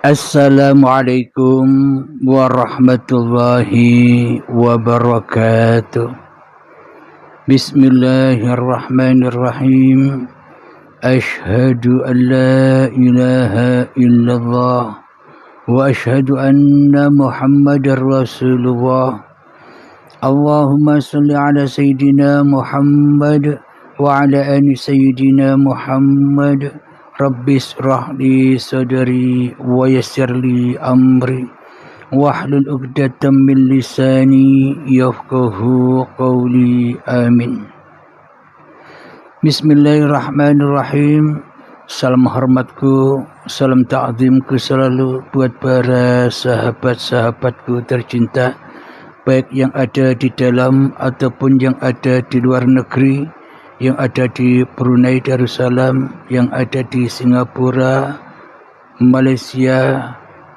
Assalamualaikum warahmatullahi wabarakatuh. Bismillahirrahmanirrahim. Ashhadu an la ilaha illallah wa ashhadu anna Muhammadar Rasulullah. Allahumma salli ala Sayyidina Muhammad wa ala ali Sayyidina Muhammad. Rabbis rahli sadri wa yassirli amri wahlul 'uqdatam min lisani yafqahu qawli. Amin. Bismillahirrahmanirrahim. Salam hormatku, salam ta'zimku selalu buat para sahabat-sahabatku tercinta, baik yang ada di dalam ataupun yang ada di luar negeri, yang ada di Brunei Darussalam, yang ada di Singapura, Malaysia,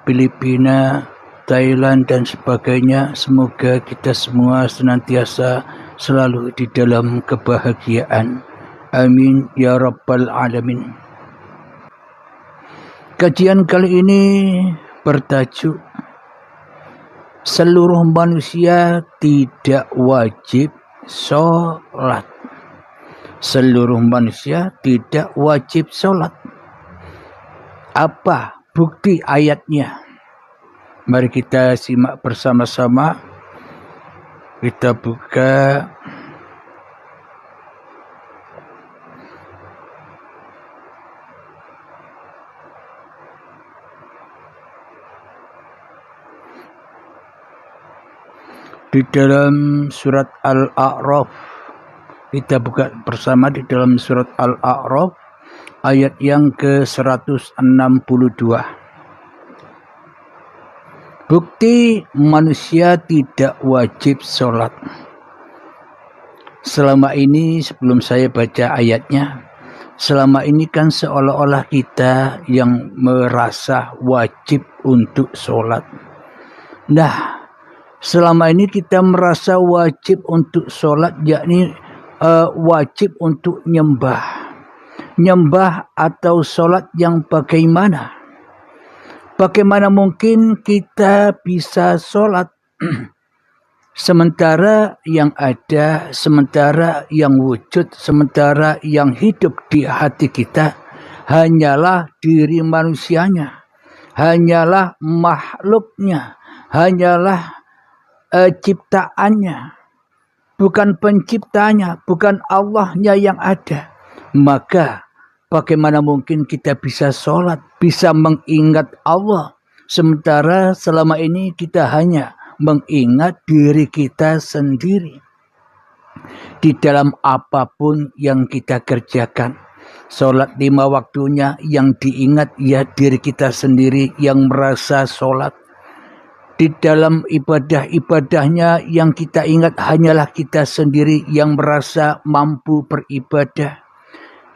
Filipina, Thailand dan sebagainya. Semoga kita semua senantiasa selalu di dalam kebahagiaan. Amin ya rabbal alamin. Kajian kali ini bertajuk seluruh manusia tidak wajib sholat. Seluruh manusia tidak wajib sholat. Apa bukti ayatnya? Mari kita simak bersama-sama. Kita buka di dalam surat Al-A'raf. Kita buka bersama di dalam surat Al-A'raf ayat yang ke-162. Bukti manusia tidak wajib sholat. Selama ini sebelum saya baca ayatnya, selama ini kan seolah-olah kita yang merasa wajib untuk sholat. Nah, selama ini kita merasa wajib untuk sholat, yakni wajib untuk nyembah atau sholat yang bagaimana? Bagaimana mungkin kita bisa sholat sementara yang ada, sementara yang wujud, sementara yang hidup di hati kita hanyalah diri manusianya, hanyalah makhluknya, hanyalah ciptaannya, bukan penciptanya, bukan Allahnya yang ada. Maka bagaimana mungkin kita bisa sholat, bisa mengingat Allah, sementara selama ini kita hanya mengingat diri kita sendiri. Di dalam apapun yang kita kerjakan, sholat 5 waktunya yang diingat ya diri kita sendiri yang merasa sholat. Di dalam ibadah-ibadahnya yang kita ingat hanyalah kita sendiri yang merasa mampu beribadah.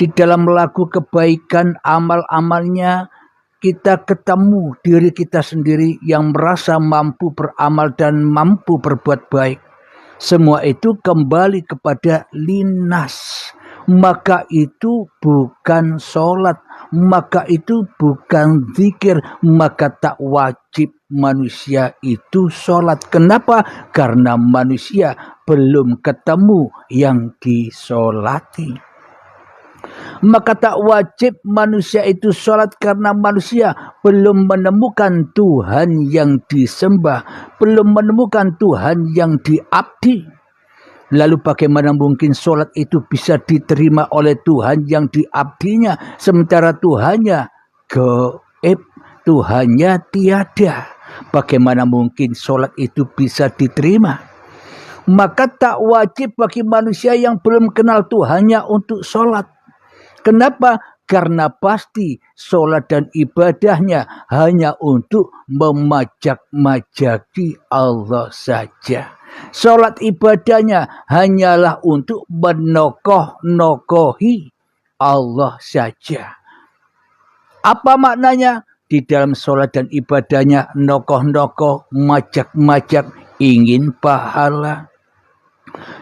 Di dalam melakukan kebaikan amal-amalnya kita ketemu diri kita sendiri yang merasa mampu beramal dan mampu berbuat baik. Semua itu kembali kepada linas. Maka itu bukan sholat, maka itu bukan zikir, maka tak wajib manusia itu sholat. Kenapa? Karena manusia belum ketemu yang disolati. Maka tak wajib manusia itu sholat karena manusia belum menemukan Tuhan yang disembah, belum menemukan Tuhan yang diabdi. Lalu bagaimana mungkin sholat itu bisa diterima oleh Tuhan yang diabdinya, sementara Tuhannya gaib, Tuhannya tiada. Bagaimana mungkin sholat itu bisa diterima? Maka tak wajib bagi manusia yang belum kenal Tuhannya untuk sholat. Kenapa? Karena pasti sholat dan ibadahnya hanya untuk memajak-majaki Allah saja. Sholat ibadahnya hanyalah untuk menokoh-nokohi Allah saja. Apa maknanya? Di dalam sholat dan ibadahnya nokoh-nokoh, majak-majak, ingin pahala.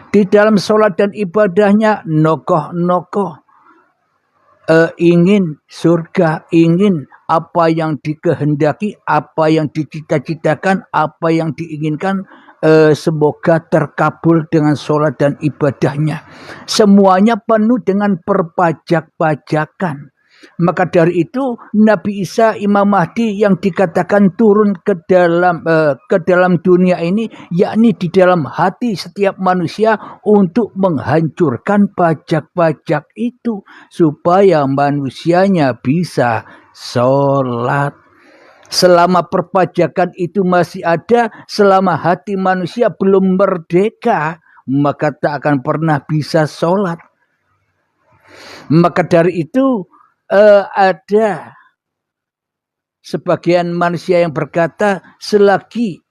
Di dalam sholat dan ibadahnya nokoh-nokoh, ingin surga, ingin apa yang dikehendaki, apa yang dicita-citakan, apa yang diinginkan, semoga terkabul dengan sholat dan ibadahnya. Semuanya penuh dengan perpajak-pajakan. Maka dari itu Nabi Isa Imam Mahdi yang dikatakan turun ke dalam dunia ini, yakni di dalam hati setiap manusia untuk menghancurkan pajak-pajak itu supaya manusianya bisa sholat. Selama perpajakan itu masih ada, selama hati manusia belum merdeka, maka tak akan pernah bisa sholat. Maka dari itu ada sebagian manusia yang berkata, selagi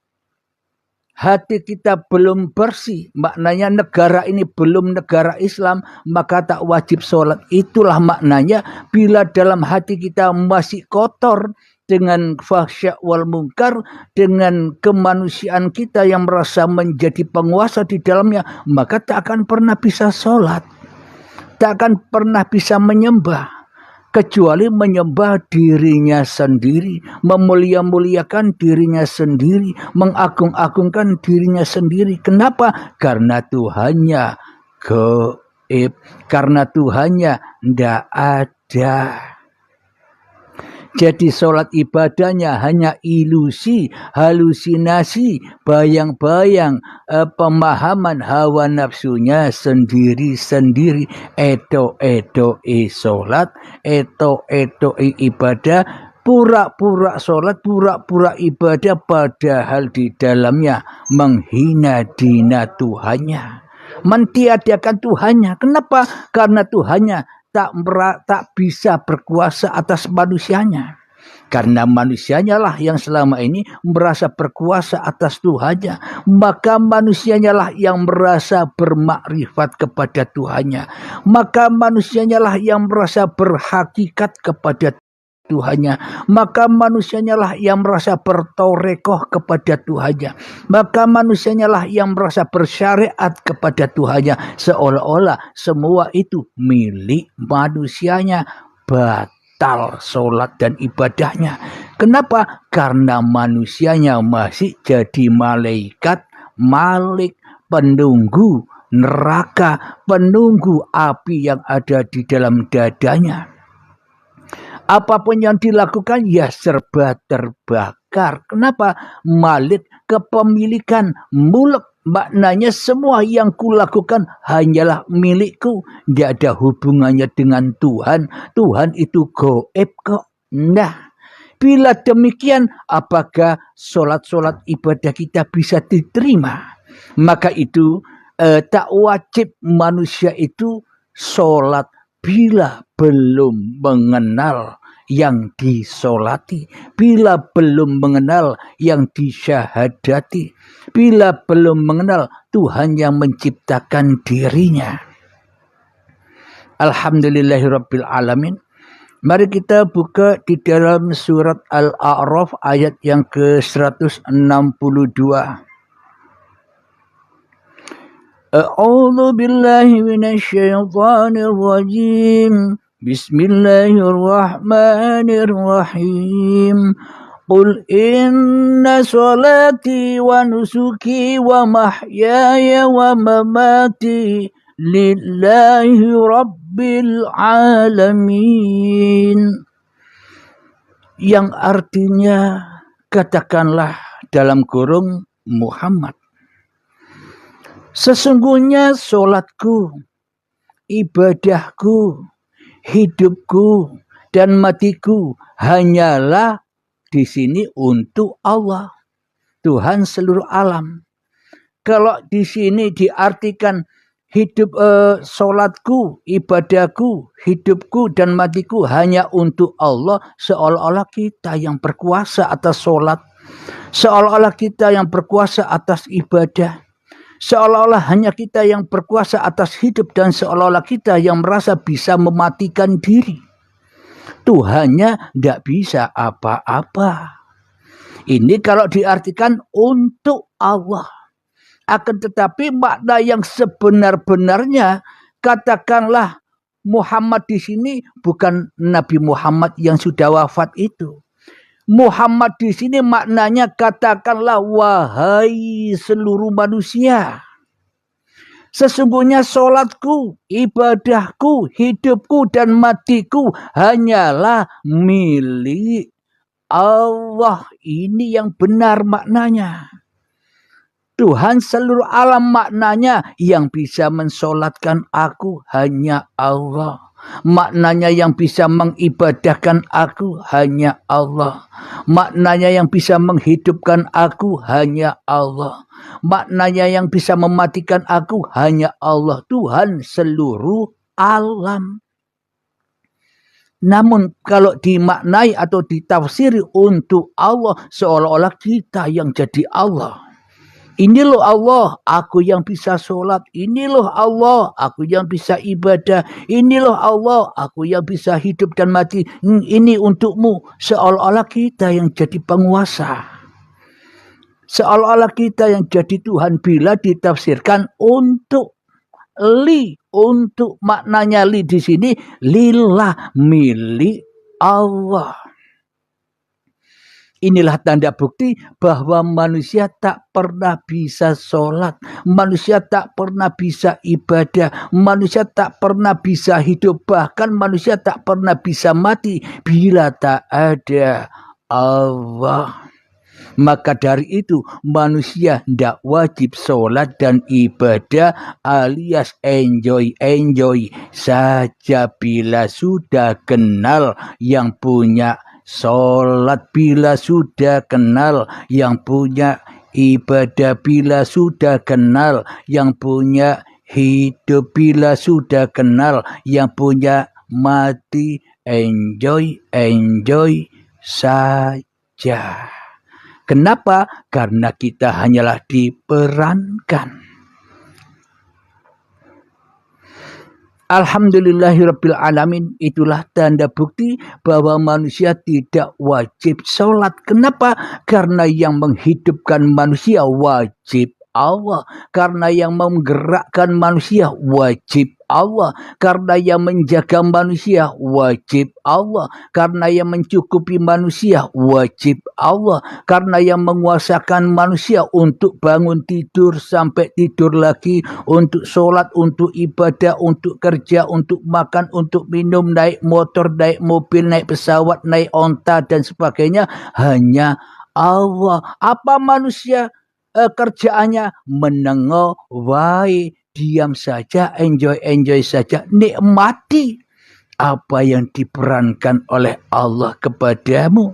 hati kita belum bersih, maknanya negara ini belum negara Islam, maka tak wajib sholat. Itulah maknanya bila dalam hati kita masih kotor dengan fahsya wal munkar, dengan kemanusiaan kita yang merasa menjadi penguasa di dalamnya, maka tak akan pernah bisa sholat, tak akan pernah bisa menyembah, kecuali menyembah dirinya sendiri, memulia-muliakan dirinya sendiri, mengagung-agungkan dirinya sendiri. Kenapa? Karena Tuhannya gaib, karena Tuhannya tidak ada. Jadi sholat ibadahnya hanya ilusi, halusinasi, bayang-bayang, pemahaman hawa nafsunya sendiri-sendiri. Edo-edo sholat, edo-edo ibadah, pura-pura sholat, pura-pura ibadah, padahal di dalamnya menghina dina Tuhannya, mentiadakan Tuhannya. Kenapa? Karena Tuhannya tak bisa berkuasa atas manusianya. Karena manusianya lah yang selama ini merasa berkuasa atas Tuhannya, maka manusianya lah yang merasa bermakrifat kepada Tuhannya, maka manusianya lah yang merasa berhakikat kepada Tuhannya, maka manusianya lah yang merasa bertorekoh kepada Tuhannya, maka manusianya lah yang merasa bersyariat kepada Tuhannya, seolah-olah semua itu milik manusianya. Batal sholat dan ibadahnya. Kenapa? Karena manusianya masih jadi malaikat, malik, penunggu neraka, penunggu api yang ada di dalam dadanya. Apapun yang dilakukan ya serba terbakar. Kenapa? Malik, kepemilikan, mulk, maknanya semua yang kulakukan hanyalah milikku. Tidak ada hubungannya dengan Tuhan. Tuhan itu gaib kok. Nah, bila demikian, apakah sholat-sholat ibadah kita bisa diterima? Maka itu tak wajib manusia itu sholat bila belum mengenal yang disolati, bila belum mengenal yang disyahadati, bila belum mengenal Tuhan yang menciptakan dirinya. Alhamdulillahirabbil alamin. Mari kita buka di dalam surat Al-A'raf ayat yang ke-162. A'udzu billahi minasyaitonir rajim. Bismillahirrahmanirrahim. Qul inna salati wa nusuki wa mahyaya wa mamati lillahi rabbil alamin. Yang artinya, katakanlah dalam kurung Muhammad, sesungguhnya sholatku, ibadahku, hidupku, dan matiku hanyalah di sini untuk Allah, Tuhan seluruh alam. Kalau di sini diartikan hidup, sholatku, ibadahku, hidupku, dan matiku hanya untuk Allah, seolah-olah kita yang berkuasa atas sholat, seolah-olah kita yang berkuasa atas ibadah, seolah-olah hanya kita yang berkuasa atas hidup, dan seolah-olah kita yang merasa bisa mematikan diri. Tuhannya tidak bisa apa-apa. Ini kalau diartikan untuk Allah. Akan tetapi makna yang sebenar-benarnya, katakanlah Muhammad di sini bukan Nabi Muhammad yang sudah wafat itu. Muhammad di sini maknanya katakanlah wahai seluruh manusia. Sesungguhnya solatku, ibadahku, hidupku dan matiku hanyalah milik Allah. Ini yang benar maknanya. Tuhan seluruh alam maknanya yang bisa mensolatkan aku hanya Allah. Maknanya yang bisa mengibadahkan aku hanya Allah. Maknanya yang bisa menghidupkan aku hanya Allah. Maknanya yang bisa mematikan aku hanya Allah. Tuhan seluruh alam. Namun kalau dimaknai atau ditafsiri untuk Allah, seolah-olah kita yang jadi Allah. Ini loh Allah, aku yang bisa sholat. Ini loh Allah, aku yang bisa ibadah. Ini loh Allah, aku yang bisa hidup dan mati. Ini untukmu. Seolah-olah kita yang jadi penguasa. Seolah-olah kita yang jadi Tuhan bila ditafsirkan untuk li. Untuk maknanya li di sini, lillah, milik Allah. Inilah tanda bukti bahwa manusia tak pernah bisa sholat. Manusia tak pernah bisa ibadah. Manusia tak pernah bisa hidup. Bahkan manusia tak pernah bisa mati bila tak ada Allah. Maka dari itu manusia tidak wajib sholat dan ibadah alias enjoy saja bila sudah kenal yang punya sholat, bila sudah kenal yang punya ibadah, bila sudah kenal yang punya hidup, bila sudah kenal yang punya mati, enjoy saja. Kenapa? Karena kita hanyalah diperankan. Alhamdulillahirabbil alamin, itulah tanda bukti bahwa manusia tidak wajib sholat. Kenapa? Karena yang menghidupkan manusia wajib Allah. Karena yang menggerakkan manusia wajib Allah. Karena yang menjaga manusia wajib Allah. Karena yang mencukupi manusia wajib Allah. Karena yang menguasakan manusia untuk bangun tidur sampai tidur lagi, untuk sholat, untuk ibadah, untuk kerja, untuk makan, untuk minum, naik motor, naik mobil, naik pesawat, naik onta dan sebagainya hanya Allah. Apa manusia kerjaannya? Menengok wae, diam saja, enjoy saja, nikmati apa yang diperankan oleh Allah kepadamu.